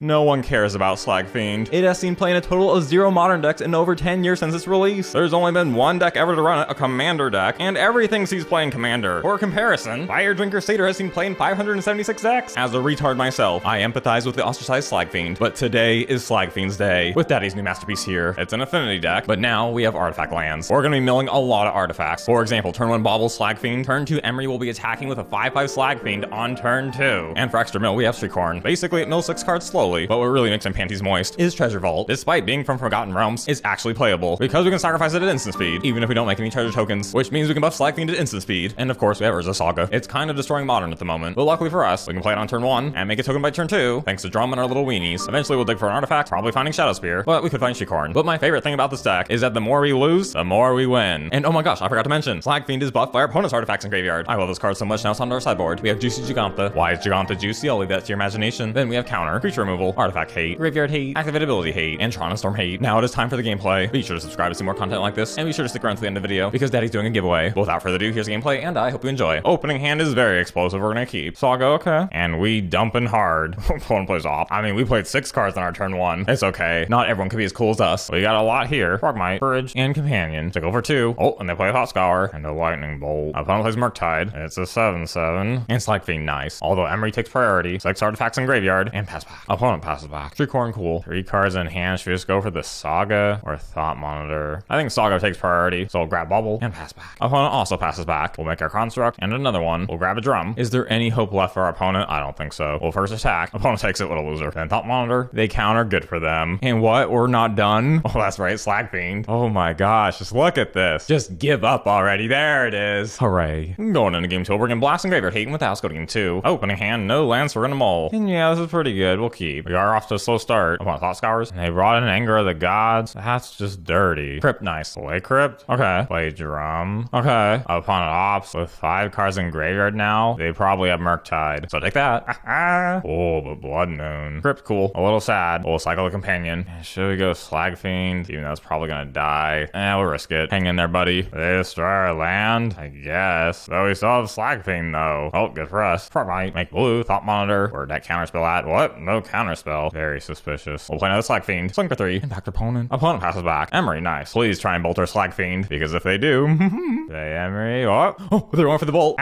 No one cares about Slag Fiend. It has seen playing a total of 0 modern decks in over 10 years since its release. There's only been one deck ever to run it, a Commander deck, and everything sees playing Commander. For comparison, Fire Drinker Satyr has seen playing 576 decks. As a retard myself, I empathize with the ostracized Slag Fiend, but today is Slag Fiend's day. With Daddy's new masterpiece here, it's an Affinity deck, but now we have artifact lands. We're gonna be milling a lot of artifacts. For example, turn 1 Bauble Slag Fiend, turn 2 Emry will be attacking with a 5/5 Slag Fiend on turn 2. And for extra mill, we have Shriekhorn. Basically, it mills 6 cards slowly, but what really makes and panties moist is Treasure Vault. Despite being from Forgotten Realms, it's actually playable because we can sacrifice it at instant speed, even if we don't make any treasure tokens, which means we can buff Slag Fiend at instant speed. And of course, we have Urza Saga. It's kind of destroying Modern at the moment, but luckily for us, we can play it on turn 1 and make a token by turn 2, thanks to Drum and our little weenies. Eventually, we'll dig for an artifact, probably finding Shadowspear, but we could find Shriekhorn. But my favorite thing about this deck is that the more we lose, the more we win. And oh my gosh, I forgot to mention, Slag Fiend is buffed by our opponent's artifacts in graveyard. I love this card so much now it's on our sideboard. We have Juicy Giganta. Why is Giganta juicy? I'll leave that to your imagination. Then we have counter, creature removal, artifact hate, graveyard hate, activate ability hate, and Tron and Storm hate. Now it is time for the gameplay. Be sure to subscribe to see more content like this, and be sure to stick around to the end of the video because Daddy's doing a giveaway. But without further ado, here's the gameplay, and I hope you enjoy. Opening hand is very explosive. We're gonna keep Saga, okay, and we dumping hard. One plays off. I mean, we played 6 cards on our turn 1. It's okay. Not everyone can be as cool as us. We got a lot here. Frogmite, Bridge, and Companion. Tickle for 2. Oh, and they play a Hot Scour and a Lightning Bolt. Opponent plays Murktide. It's a 7/7. And Slag Fiend, nice. Although Emry takes priority. 6 artifacts in graveyard and pass back. Opponent passes back. Shriekhorn, cool. 3 cards in hand. Should we just go for the Saga or Thought Monitor? I think Saga takes priority, so we'll grab Bauble and pass back. Opponent also passes back. We'll make our construct and another one. We'll grab a Drum. Is there any hope left for our opponent? I don't think so. We'll first attack. Opponent takes it, little loser. Then Thought Monitor. They counter, good for them. And what? We're not done? Oh, that's right, Slag Fiend. Oh my gosh, just look at this. Just give up already. There it is. Hooray. Going into game 2, we're gonna blast and graveyard hating with house. Go to game 2. Opening hand, no lands, so we're gonna mull. And yeah, this is pretty good. We'll keep. We are off to a slow start. Opponent Thought Scours. And they brought in Anger of the Gods. That's just dirty. Crypt, nice. Play Crypt. Okay. Play Drum. Okay. Opponent ops with 5 cards in graveyard now. They probably have Murktide. So take that. Oh, but Blood Moon. Crypt, cool. A little sad. We'll cycle the Companion. Should we go Slag Fiend? Even though it's probably gonna die. We'll risk it. Hang in there, buddy. They destroy our land? I guess. Though we still have Slag Fiend, though. Oh, good for us. Frogmite. Make blue. Thought Monitor. Where'd that counterspell at? What? No counterspell. Very suspicious. We'll play another Slag Fiend. Swing for 3. Impact opponent. Opponent passes back. Emry, nice. Please try and bolt our Slag Fiend, because if they do, they Emry. Oh, they're going for the bolt.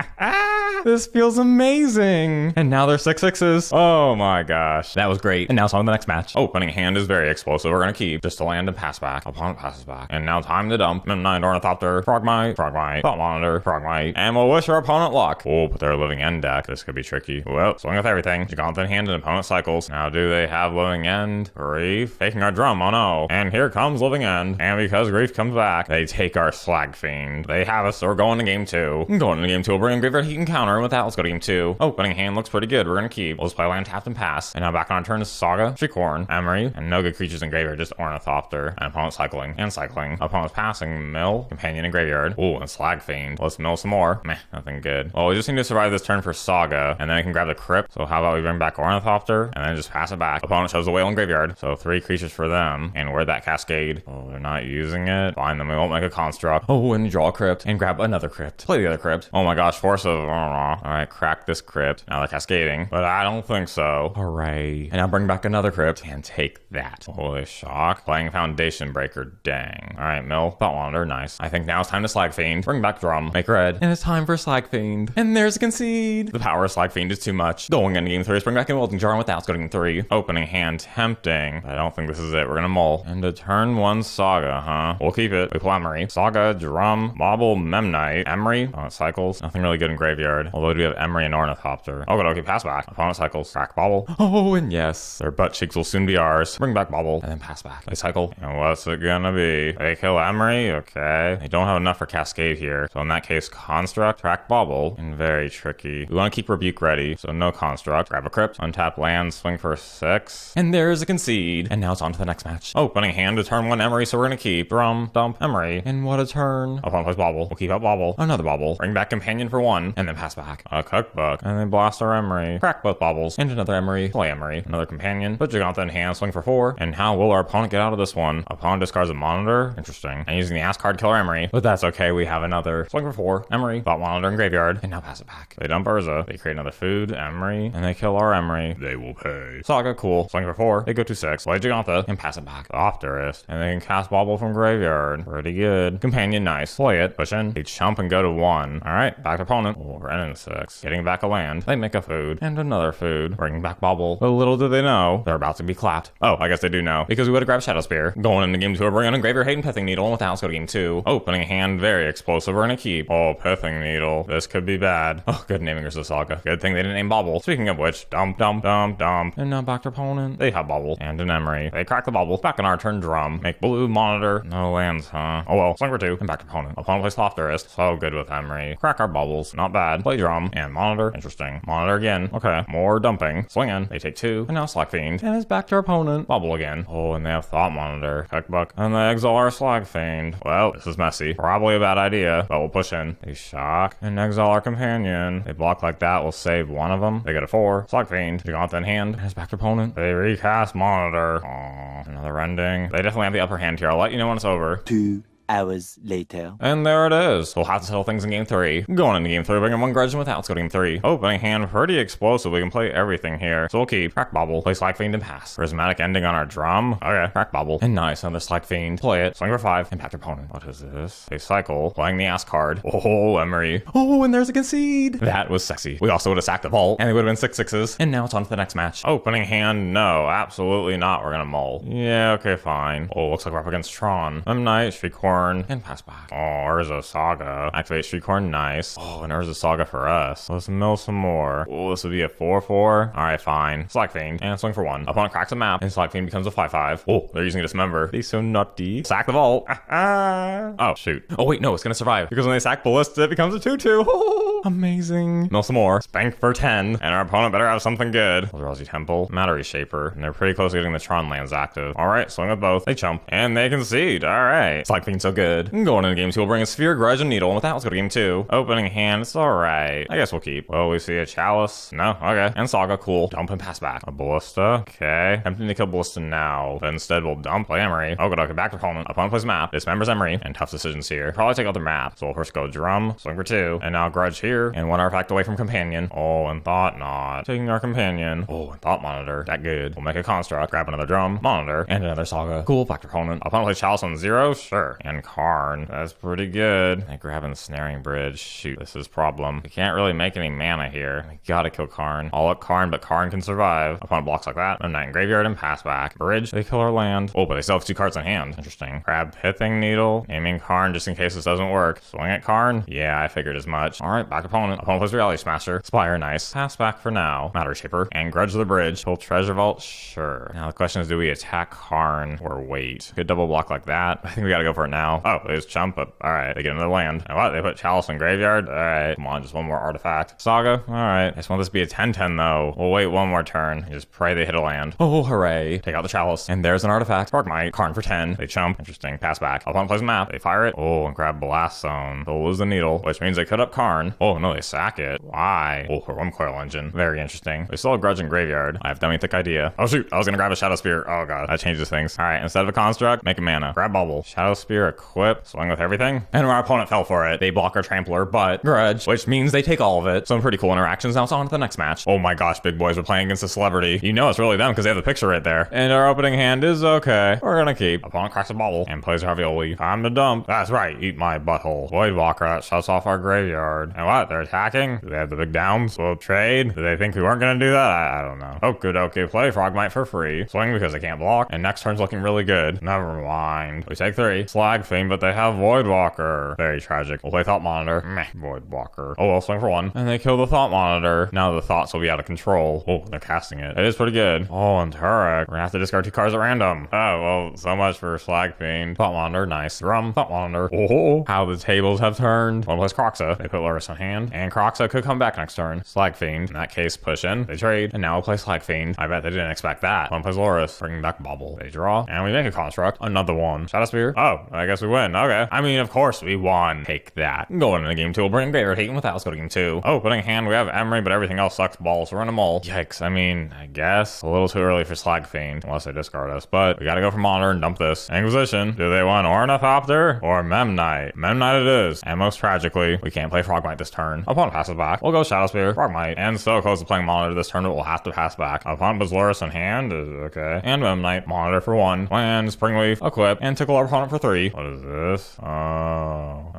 This feels amazing. And now they're 6/6s. Oh my gosh. That was great. And now it's on to the next match. Opening hand is very explosive. We're gonna keep just to land and pass back. Opponent passes back. And now time to dump. Memnite, Ornithopter, Frogmite, Thought Monitor, Frogmite. And we'll wish our opponent luck. Oh, but they're a living end deck. This could be tricky. Well, swing with everything. Giganta in hand and opponent cycles. Now do they have living end? Grief. Taking our Drum. Oh no. And here comes living end. And because Grief comes back, they take our Slag Fiend. They have us, so we're going to game 2. Going to game 2, we'll bring in graveyard heat and counter. And with that, let's go to game 2. Opening hand looks pretty good. We're gonna keep. We'll just play land tapped and pass. And now back on our turn is Saga, Shriekhorn, Emry, and no good creatures in graveyard, just Ornithopter. And opponent cycling and cycling. Opponent's passing, mill, Companion in graveyard. Ooh, and Slag Fiend. Let's mill some more. Meh, nothing good. Well, we just need to survive this turn for Saga, and then we can grab the Crypt. So how about we bring back Ornithopter, and then just pass it back. Opponent shows the whale in graveyard. So 3 creatures for them. And where'd that Cascade? Oh, they're not using it. Fine, then we won't make a construct. Oh, and draw a Crypt, and grab another Crypt. Play the other Crypt. Oh my gosh, force of, alright, crack this Crypt. Now they're cascading, but I don't think so. Hooray. And now bring back another Crypt, and take that. Holy shock. Playing Foundation Breaker, dang. Alright, mill, Thought Monitor, nice. I think now it's time to Slag Fiend. Bring back Drum, make red, and it's time for Slag Fiend. And there's a concede. The power of Slag Fiend is too much. Going into game 3, bring back a Welding Jar, and with that, let's go to game 3. Opening hand, tempting. I don't think this is it. We're gonna mull. And a turn 1 Saga, huh? We'll keep it. We play Emry. Saga, Drum, Bauble, Memnite, Emry. Opponent cycles. Nothing really good in graveyard. Although we have Emry and Ornithopter. Oh, good, okay, pass back. Opponent cycles. Crack Bauble. Oh, and yes. Their butt cheeks will soon be ours. Bring back Bauble, and then pass back. They cycle. And what's it gonna be? They kill Emry? Okay. They don't have enough for Cascade here. So in that case, Construct, crack Bauble, and very tricky. We want to keep Rebuke ready, so no Construct. Grab a Crypt, untap land, swing for 6. And there's a concede. And now it's on to the next match. Opening hand to turn 1 Emry, so we're gonna keep. Drum, dump, Emry. And what a turn. Opponent plays Bauble. We'll keep out Bauble. Another Bauble. Bring back Companion for 1, and then pass back. A Cookbook. And then blast our Emry. Crack both Baubles. And another Emry. Play Emry. Another Companion. Put Giganta in hand, swing for 4. And how will our opponent get out of this one? Opponent discards a Monitor. Interesting. And using the ass card, killer Emry. But that's okay, we have another. Swing for 4. Emry. Thought Monitor in graveyard. And now pass it back. They dump Urza. They create another food. Emry. And they kill our Emry. They will pay. Saga, cool. Swing for 4. They go to 6. Play Giganta and pass it back. Opterist. And they can cast Bauble from graveyard. Pretty good. Companion, nice. Play it. Push in. They chump and go to 1. Alright, back to opponent. Oh, we're in 6. Getting back a land. They make a food. And another food. Bringing back Bauble. But little do they know, they're about to be clapped. Oh, I guess they do know. Because we would have grabbed Shadowspear. Going into game 2, we're bringing in Graveyard Hate and Pithing Needle. And with that, let's go to game 2. Opening hand, very explosive. We're gonna keep. Oh, Pithing Needle. This could be bad. Oh, good naming Urza Saga. Good thing they didn't name Bauble. Speaking of which, dump. And now back to opponent. They have Bauble. And an Emry. They crack the Bauble. Back on our turn, drum. Make blue, monitor. No lands, huh? Oh well. Swing for 2. And back to opponent. Opponent plays Opterist. So good with Emry. Crack our bubbles. Not bad. Play drum. And monitor. Interesting. Monitor again. Okay. More dumping. Swing in. They take 2. And now Slag Fiend. And it's back to our opponent. Bauble again. Oh, and they have Thought Monitor. Cookbook. And they exile our Slag Fiend. Well, this is messy. Probably a bad idea. But we'll push in. They shock. And exile our companion. They block like that. We'll save one of them. They get a 4. Slag Fiend. Giganta in hand. And it's back to opponent. They recast Monitor. Aww. Another ending. They definitely have the upper hand here. I'll let you know when it's over. 2 hours later. And there it is. We'll have to settle things in game 3. Going into game 3, bringing 1 grudge and without. Let's go to game 3. Opening hand, pretty explosive. We can play everything here. So we'll keep. Crack Bauble. Play Slag Fiend and pass. Prismatic ending on our drum. Okay. Crack Bauble. And nice. Another Slag Fiend. Play it. Swing for 5. Impact your opponent. What is this? They cycle. Playing the ass card. Oh, Emry. Oh, and there's a concede. That was sexy. We also would have sacked the vault. And they would have been 6/6s. And now it's on to the next match. Opening hand, no. Absolutely not. We're gonna mull. Yeah, okay, fine. Oh, looks like we're up against Tron. Memnite, Shriekhorn, and pass back. Oh, Urza Saga. Activate Shriekhorn, nice. Oh, and Urza Saga for us. Let's mill some more. Oh, this would be a 4/4. Alright, fine. Slag Fiend. And swing for 1. Opponent cracks a map, and Slag Fiend becomes a 5/5. Oh, they're using a Dismember. He's so nutty. Sack the vault. Oh, shoot. Oh, wait, no, it's gonna survive. Because when they sack Ballista, it becomes a 2/2. Oh, amazing. Mill some more. Spank for 10. And our opponent better have something good. Eldrazi Temple. Matter Shaper. And they're pretty close to getting the Tron lands active. Alright, swing with both. They chump. And they concede. Alright. Slag Fiend's so good. Going into game 2, we'll bring a Sphere, Grudge, and Needle. And with that, let's go to game 2. Opening hand, it's alright. I guess we'll keep. Well, we see a Chalice. No, okay. And Saga, cool. Dump and pass back. A Ballista. Okay. Tempting to kill Ballista now. But instead, we'll dump. Play Emry. Oh, good. Okay, back to opponent. Opponent plays map. Dismembers Emry. And tough decisions here. Probably take out the map. So we'll first go drum. Swing for 2. And now Grudge here. And 1 artifact away from companion. Oh, and Thought not. Taking our companion. Oh, and Thought Monitor. That good. We'll make a construct. Grab another drum. Monitor. And another Saga. Cool. Back to opponent. Opponent plays Chalice on 0. Sure. And Karn. That's pretty good. I grab a Snaring Bridge. Shoot, this is problem. We can't really make any mana here. We gotta kill Karn. I'll let Karn, but Karn can survive. Opponent blocks like that. Memnite in graveyard and pass back. Bridge. They kill our land. Oh, but they still have 2 cards in hand. Interesting. Grab Pithing Needle. Aiming Karn just in case this doesn't work. Swing at Karn. Yeah, I figured as much. Alright, back opponent. Opponent plays Reality Smasher. Spire, nice. Pass back for now. Matter Shaper. And Grudge the Bridge. Pull Treasure Vault. Sure. Now the question is, do we attack Karn or wait? Good double block like that. I think we gotta go for it now. Oh, they just chump, but alright. They get another land. And what? They put Chalice in graveyard? Alright. Come on, just 1 more artifact. Saga? Alright. I just want this to be a 10/10 though. We'll wait 1 more turn. And just pray they hit a land. Oh, hooray. Take out the Chalice. And there's an artifact. Frogmite. Karn for 10. They chump. Interesting. Pass back. Opponent plays a map. They fire it. Oh, and grab Blast Zone. They'll lose the needle, which means they cut up Karn. Oh, no, they sack it. Why? Oh, one coil engine. Very interesting. They still have Grudge in graveyard. I have dummy thick idea. Oh, shoot. I was gonna grab a Shadowspear. Oh, god. That changes things. Alright, instead of a construct, make a mana. Grab Bauble. Shadowspear, equip. Swing with everything. And our opponent fell for it. They block our Trampler, but Grudge, which means they take all of it. Some pretty cool interactions. Now it's on to the next match. Oh my gosh, big boys, we're playing against a celebrity. You know it's really them because they have the picture right there. And our opening hand is okay. We're gonna keep. Opponent cracks a Bauble and plays Ravioli. Time to dump. That's right, eat my butthole. Voidwalker, that shuts off our graveyard. And what? They're attacking? Do they have the big downs? We'll trade? Do they think we weren't gonna do that? I don't know. Oh, good, okay. Play Frogmite for free. Swing because they can't block. And next turn's looking really good. Never mind. We take 3. Slag Fiend, but they have Voidwalker. Very tragic. We'll play Thought Monitor. Meh. Voidwalker. Oh, well, swing for 1. And they kill the Thought Monitor. Now the Thoughts will be out of control. Oh, they're casting it. It is pretty good. Oh, and Turek. We're gonna have to discard 2 cards at random. Oh, well, so much for Slag Fiend. Thought Monitor, nice. Drum, Thought Monitor. Oh, how the tables have turned. One plays Croxa. They put Lurker in hand. And Croxa could come back next turn. Slag Fiend. In that case, push in. They trade. And now we'll play Slag Fiend. I bet they didn't expect that. One plays Loris. Bringing back Bauble. They draw. And we make a construct. Another one. Shadowspear. Oh, I guess we win. Okay. I mean, of course we won. Take that. Going into game 2. We'll bring Graveyard Hate with that. Let's go to game 2. Oh, putting hand. We have Emry, but everything else sucks balls. We're in a mull. Yikes. I mean, I guess a little too early for Slag Fiend. Unless they discard us. But we gotta go for Monitor and dump this. Inquisition. Do they want Ornithopter or Memnite? Memnite it is. And most tragically, we can't play Frogmite this turn. turn. Opponent passes back. We'll go Shadowspear, Frogmite, and so close to playing Monitor this turn, it will have to pass back. Opponent puts Lurus in hand, okay. And Memnite, Monitor for 1, land, Springleaf, equip, and tickle our opponent for 3. What is this? Oh,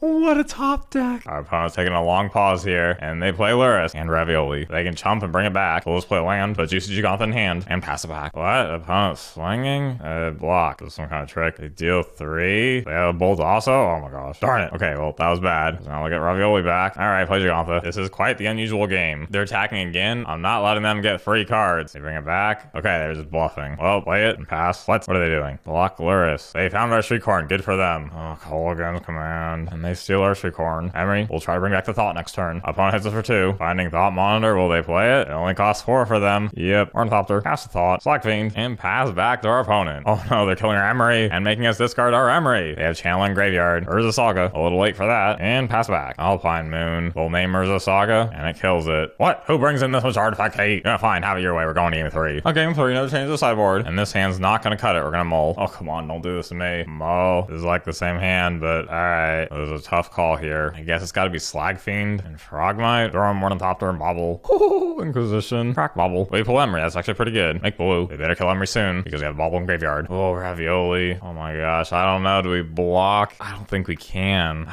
what a top deck. Our opponent's taking a long pause here, and they play Lurus and Ravioli. They can chump and bring it back. We'll just play land, put Juicy Gigantha in hand, and pass it back. What? Opponent swinging? Block. This is some kind of trick. They deal 3. They have a bolt also? Oh my gosh. Darn it. Okay, well, that was bad. Now we'll get Ravioli back. Alright, play Gigantha. This is quite the unusual game. They're attacking again. I'm not letting them get free cards. They bring it back. Okay, they're just bluffing. Well, play it and pass. What are they doing? Block Lurus. They found our Shriekhorn. Good for them. Oh, call again command. And they steal our Shriekhorn. Emry will try to bring back the Thought next turn. Opponent hits us for 2. Finding Thought Monitor. Will they play it? It only costs 4 for them. Yep. Ornithopter. Pass the Thought. Slag Fiend. And pass back to our opponent. Oh no, they're killing our Emry and making us discard our Emry. They have Channeling Graveyard. Urza Saga. A little late for that. And pass back. Alpine Moon. We'll name Urza Saga. And it kills it. What? Who brings in this much artifact hate? Yeah, fine. Have it your way. We're going to game 3. On game 3, another change to the sideboard. And this hand's not going to cut it. We're going to mull. Oh, come on. Don't do this to me. Mull. This is like the same hand, but alright. This is a tough call here. I guess it's got to be Slag Fiend and Frogmite. Throw on Ornithopter and Bauble. Oh, Inquisition. Crack Bauble. We pull Emry. That's actually pretty good. Make blue. We better kill Emry soon because we have Bauble in graveyard. Oh, Ravioli. Oh my gosh. I don't know. Do we block? I don't think we can.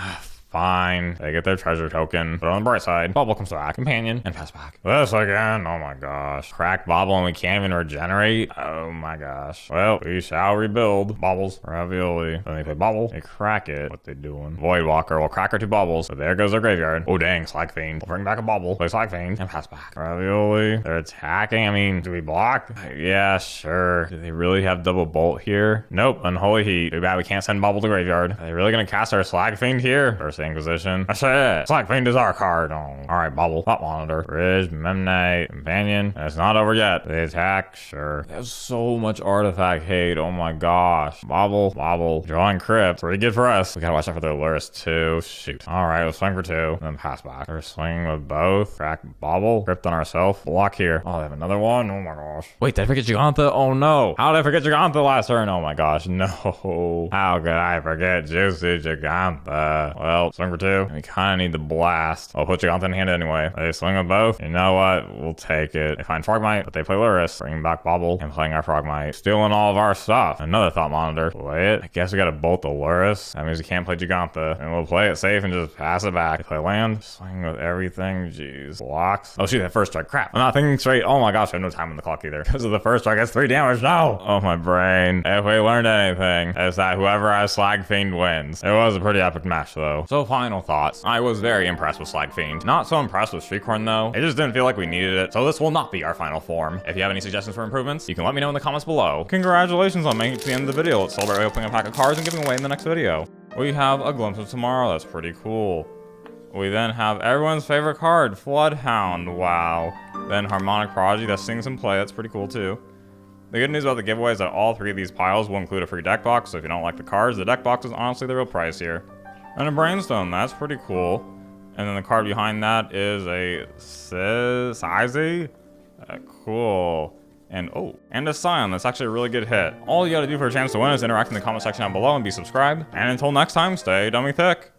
Fine. They get their treasure token. But on the bright side, Bauble comes back. Companion. And pass back. This again. Oh my gosh. Crack Bauble and we can't even regenerate. Oh my gosh. Well, we shall rebuild. Baubles. Ravioli. Then they play Bauble. They crack it. What they doing? Voidwalker will crack our 2 Baubles. So there goes our graveyard. Oh dang. Slag Fiend. We'll bring back a Bauble. Play Slag Fiend. And pass back. Ravioli. They're attacking. I mean, do we block? Yeah, sure. Do they really have double bolt here? Nope. Unholy Heat. Too bad we can't send Bauble to graveyard. Are they really gonna cast our Slag Fiend here? First Inquisition. I said, Slag Fiend is our card. Oh. Alright, Bauble. Thought Monitor. Bridge, Memnite, Companion. And it's not over yet. They attack. Sure. There's so much artifact hate. Oh my gosh. Bauble. Bauble. Drawing Crypt. Pretty good for us. We gotta watch out for their Lurus too. Shoot. Alright, we'll swing for 2. And then pass back. We're swinging with both. Crack Bauble. Crypt on ourselves. Block here. Oh, they have another one. Oh my gosh. Wait, did I forget Gigantha? Oh no. How did I forget Gigantha last turn? Oh my gosh. No. How could I forget Juicy Gigantha? Well, swing for 2. And we kind of need the blast. I'll put Gigantha in hand anyway. They swing with both. You know what? We'll take it. They find Frogmite, but they play Lurus. Bringing back Bauble and playing our Frogmite. Stealing all of our stuff. Another Thought Monitor. Play it. I guess we gotta bolt the Lurus. That means we can't play Gigantha. And we'll play it safe and just pass it back. They play land. Swing with everything. Jeez. Blocks. Oh shoot, that first strike. Crap. I'm not thinking straight. Oh my gosh, I have no time on the clock either. Because of the first strike, that's 3 damage. No! Oh my brain. If we learned anything, it's that whoever has Slag Fiend wins. It was a pretty epic match though. So final thoughts. I was very impressed with Slag Fiend. Not so impressed with Shriekhorn though. It just didn't feel like we needed it. So this will not be our final form. If you have any suggestions for improvements, you can let me know in the comments below. Congratulations on making it to the end of the video. Let's celebrate opening a pack of cards and giving away in the next video. We have a glimpse of tomorrow. That's pretty cool. We then have everyone's favorite card, Floodhound. Wow. Then Harmonic Prodigy that sings and play. That's pretty cool too. The good news about the giveaway is that all 3 of these piles will include a free deck box, so if you don't like the cards, the deck box is honestly the real price here. And a Brainstone, that's pretty cool. And then the card behind that is a Sizey? Cool. And oh, and a Scion, that's actually a really good hit. All you gotta do for a chance to win is interact in the comment section down below and be subscribed. And until next time, stay dummy thick.